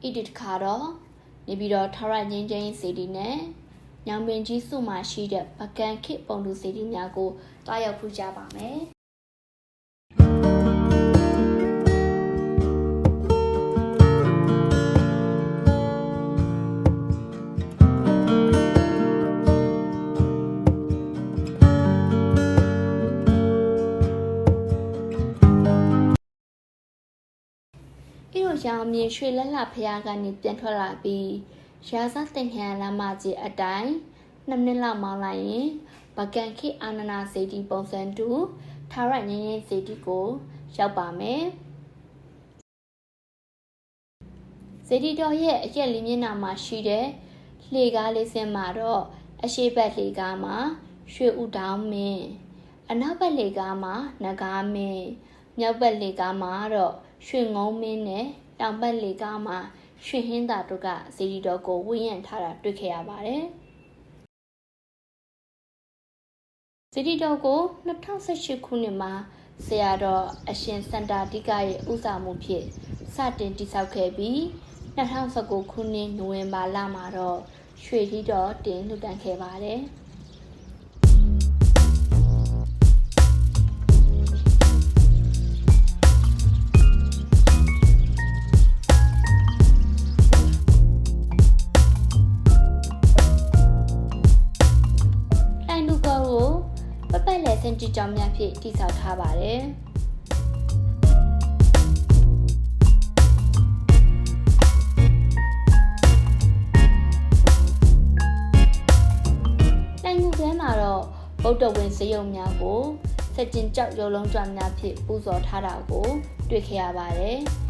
edit ခါတော့နေပြီးတော့ထာဝရငြိမ်းချမ်းရေးစေတီနဲ့ညောင်ပင်ကြီးစုမှာရှိတဲ့ပကံခေပုံတူစေတီများကိုတွားရောက်ဖူးကြပါမယ်ရောင်မြင်ရွှေလက်လှဖျားကနေပြန်ထွက်လာပြီးရာဇတင်ခရလမ်းမကြီးအတိုင်း2မိနစ်လောက်မောင်းလိုက်ရင်ပကံခေအာနနာစေတီပုံစံတူထာဝရငြိမ်းချမ်းစေတီကိုရောက်ပါမယ်စေတီတော်ရဲ့အရက်လေးမျက်နှာမှာရှိတဲ့လှေကားလေးစင်းမှာတော့အရှိတ်ဘက်လှေကားမှာရွှေဥတောင်းမင်းအနောက်ဘက်လှေကားမှာနဂါမင်းမြောက်ဘက်လှေကားမှာတော့ရွှေငုံမင်းနဲ့တောင်ဘက်လေကားမှာရွှေဟင်းသာတို့ကစေတီတော်ကိုဝင်းရံထားတာတွေ့ခဲ့ရပါတယ်။စေတီတော်ကို2018ခုနှစ်မှာဆရာတော်အရှင်စန္ဒာတိကရဲ့ဥဆောင်မှုဖြင့်စတင်တည်ဆောက်ခဲ့ပြီး2019ခုနှစ်နိုဝင်ဘာလမှာတော့ရွှေထီးတော်တင်လှူဒါန်းခဲ့ပါတယ်။စင်တီကြောင်များဖြင့်တည်ဆောက်ထားပါတယ်။တိုင်ငူထဲမှာတော့ဗုဒ္ဓဝင်စရုပ်များကိုစက်ကျင်ကြောက်ရုံလုံးကြွများဖြင့်ပူဇော်ထားတာကိုတွေ့ခဲ့ရပါတယ်။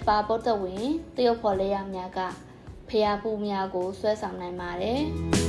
ပါဗုဒ္ဓဝင်တရုတ်ဖော်လဲရများကဖျားဖူးများကိုဆွဲဆောင်နိုင်ပါတယ်။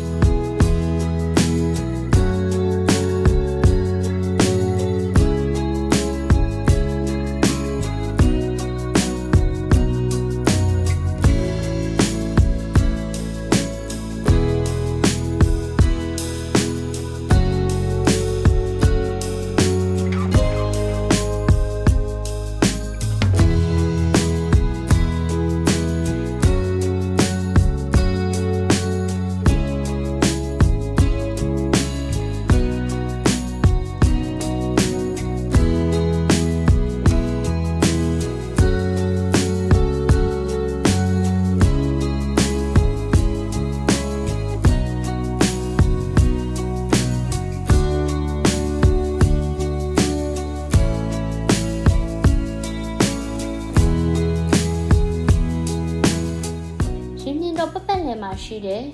ရှိတဲ့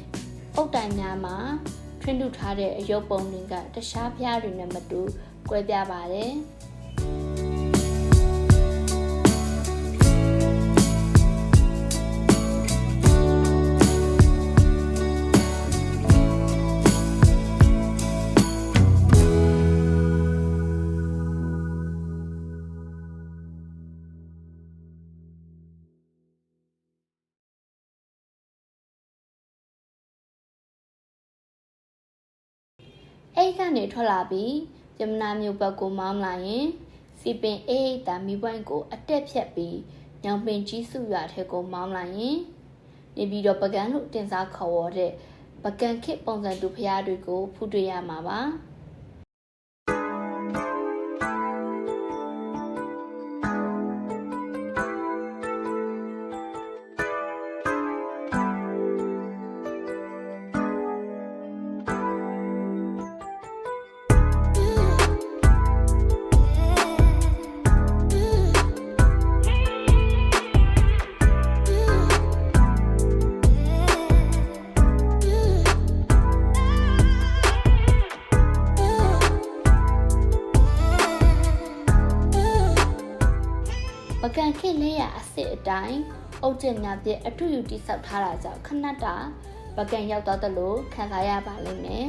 အုတ်တိုင်များမှာထွန်းထူထားတဲ့အရုပ်ပုံတွေကတခြားဘုရားတွေနဲ့မတူကွဲပြားပါတယ်အဲ့ကနေထွက်လာပြီးယမနာမြို့ဘက်ကိုမောင်းလာရင်စီပင်အေးတာမီပွိုင်းကိုအတက်ဖြတ်ပြီးညောင်ပင်ကြီးစုရွာထဲကိုမောင်းလာရင်နေပြီးတော့ပကံလို့တင်စားခေါ်ဝေါ်တဲ့ပကံခေတ်ပုံစံတူဖျားတွေကိုဖူးတွေ့ရမှာပါပကံခေတ်လေးရအစ်စ်အတိုင်းအုတ်ကျက်များပြည့်အထုယူတိဆောက်ထားတာကြောင့်ခဏတာပကံရောက်တော့တယ်လို့ခံစားရပါလိမ့်မယ်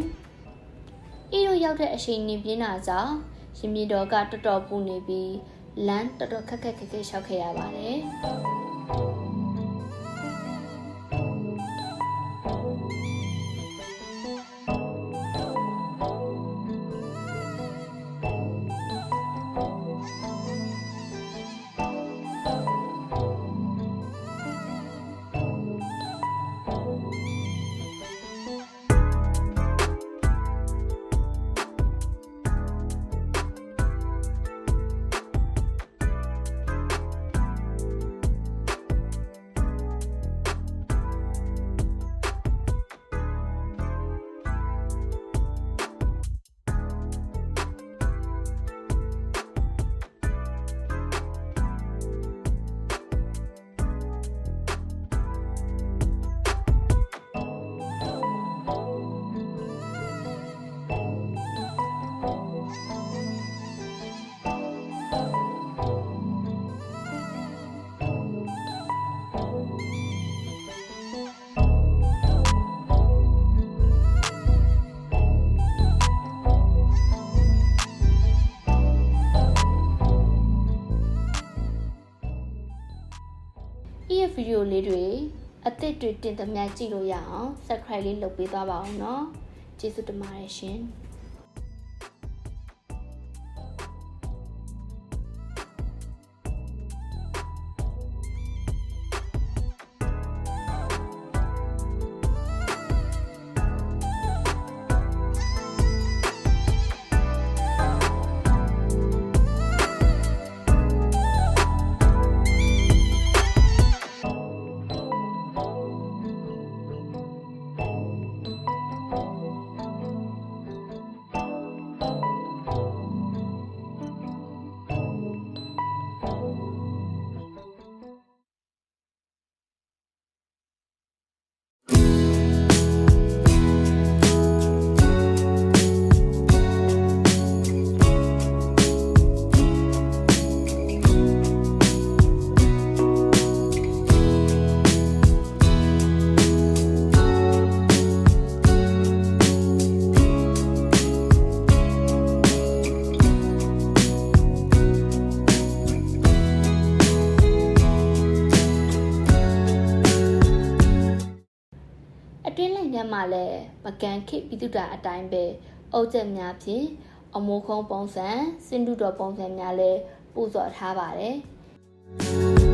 ။ဤလိုရောက်တဲ့အချိန်နေပြင်းတာကြောင့်ရှင်မြေတော်ကတော်တော်ပူနေပြီးလမ်းတော်တော်ခက်ခက်လျှောက်ခဲ့ရပါတယ်။ဗီဒီယိုလေးတွေအသစ်တွေတင်သမျှကြည့်လို့ရအောင် subscribe လေးလုပ်ပေးသွားပါအောင်နော်ကျေးဇူးတင်ပါတယ်ရှင်အတွင်းလိုက်ထဲမှာလည်းပကံခေတ်ပြည်သူ့တာအတိုင်းပဲအုတ်ချက်များဖြင့်အမိုးခုံးပုံစံစင်တူတော်ပုံစံများလည်းပူဇော်ထားပါတယ်